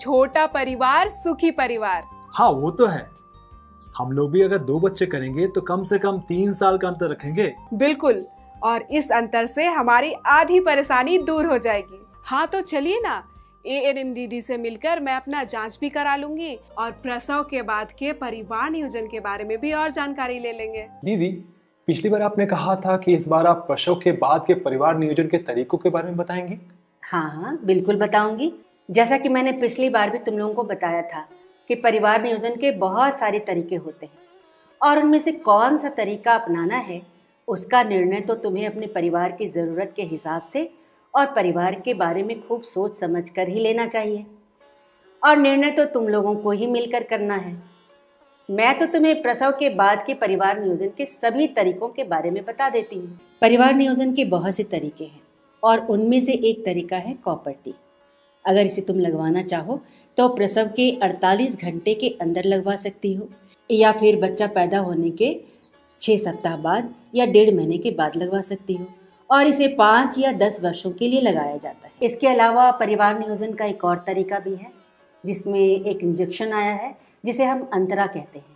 छोटा परिवार सुखी परिवार। हाँ वो तो है। हम लोग भी अगर 2 बच्चे करेंगे तो कम से कम 3 साल का अंतर रखेंगे। बिल्कुल, और इस अंतर से हमारी आधी परेशानी दूर हो जाएगी। हाँ तो चलिए ना, एएनएम दीदी से मिलकर मैं अपना जांच भी करा लूंगी और प्रसव के बाद के परिवार नियोजन के बारे में भी और जानकारी ले लेंगे। दीदी, पिछली बार आपने कहा था कि इस बार आप प्रसव के बाद के परिवार नियोजन के तरीकों के बारे में बताएंगी। हाँ, बिल्कुल बताऊंगी। जैसा कि मैंने पिछली बार भी तुम लोगों को बताया था कि परिवार नियोजन के बहुत सारे तरीके होते हैं और उनमें से कौन सा तरीका अपनाना है उसका निर्णय तो तुम्हें अपने परिवार की ज़रूरत के हिसाब से और परिवार के बारे में खूब सोच समझ कर ही लेना चाहिए, और निर्णय तो तुम लोगों को ही मिलकर करना है। मैं तो तुम्हें प्रसव के बाद के परिवार नियोजन के सभी तरीकों के बारे में बता देती हूँ। परिवार नियोजन के बहुत से तरीके हैं और उनमें से एक तरीका है कॉपर्टी। अगर इसे तुम लगवाना चाहो तो प्रसव के 48 घंटे के अंदर लगवा सकती हो, या फिर बच्चा पैदा होने के 6 सप्ताह बाद या 1.5 महीने के बाद लगवा सकती हो, और इसे 5 या 10 वर्षों के लिए लगाया जाता है। इसके अलावा परिवार नियोजन का एक और तरीका भी है जिसमें एक इंजेक्शन आया है जिसे हम अंतरा कहते हैं,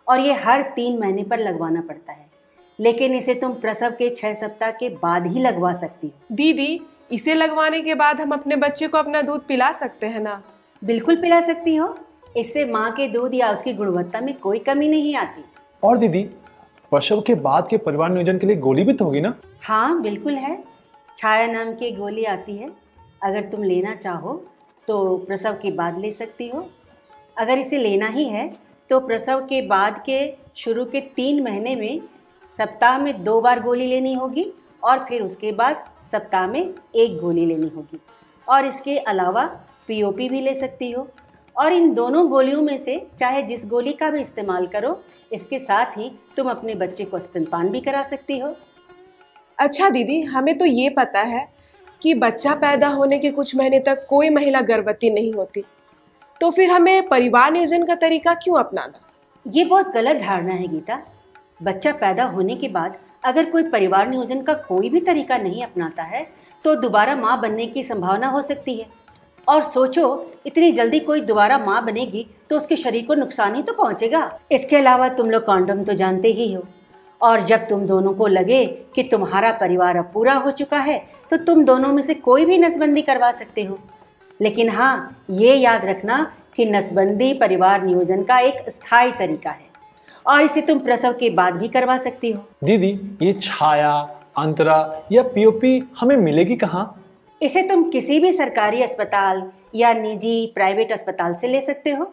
और ये हर 3 महीने पर लगवाना पड़ता है, लेकिन इसे तुम प्रसव के 6 सप्ताह के बाद ही लगवा सकती हो। दीदी, इसे लगवाने के बाद हम अपने बच्चे को अपना दूध पिला सकते हैं ना? बिल्कुल पिला सकती हो। इससे माँ के दूध या उसकी गुणवत्ता में कोई कमी नहीं आती। और दीदी, प्रसव के बाद के परिवार नियोजन के लिए गोली भी तो होगी ना? हाँ बिल्कुल है। छाया नाम की गोली आती है, अगर तुम लेना चाहो तो प्रसव के बाद ले सकती हो। अगर इसे लेना ही है तो प्रसव के बाद के शुरू के 3 महीने में सप्ताह में 2 बार गोली लेनी होगी, और फिर उसके बाद सप्ताह में 1 गोली लेनी होगी। और इसके अलावा पीओपी भी ले सकती हो, और इन दोनों गोलियों में से चाहे जिस गोली का भी इस्तेमाल करो, इसके साथ ही तुम अपने बच्चे को स्तनपान भी करा सकती हो। अच्छा दीदी, हमें तो ये पता है कि बच्चा पैदा होने के कुछ महीने तक कोई महिला गर्भवती नहीं होती, तो फिर हमें परिवार नियोजन का तरीका क्यों अपनाना? ये बहुत गलत धारणा है गीता। बच्चा पैदा होने के बाद अगर कोई परिवार नियोजन का कोई भी तरीका नहीं अपनाता है तो दोबारा माँ बनने की संभावना हो सकती है। और सोचो, इतनी जल्दी कोई दोबारा माँ बनेगी तो उसके शरीर को नुकसान ही तो पहुँचेगा। इसके अलावा तुम लोग कॉन्डोम तो जानते ही हो, और जब तुम दोनों को लगे कि तुम्हारा परिवार अब पूरा हो चुका है तो तुम दोनों में से कोई भी नसबंदी करवा सकते हो। लेकिन हाँ, ये याद रखना कि नसबंदी परिवार नियोजन का एक स्थायी तरीका है, और इसे तुम प्रसव के बाद भी करवा सकती हो। दीदी, ये छाया, अंतरा या पीओपी हमें मिलेगी कहाँ? इसे तुम किसी भी सरकारी अस्पताल या निजी प्राइवेट अस्पताल से ले सकते हो।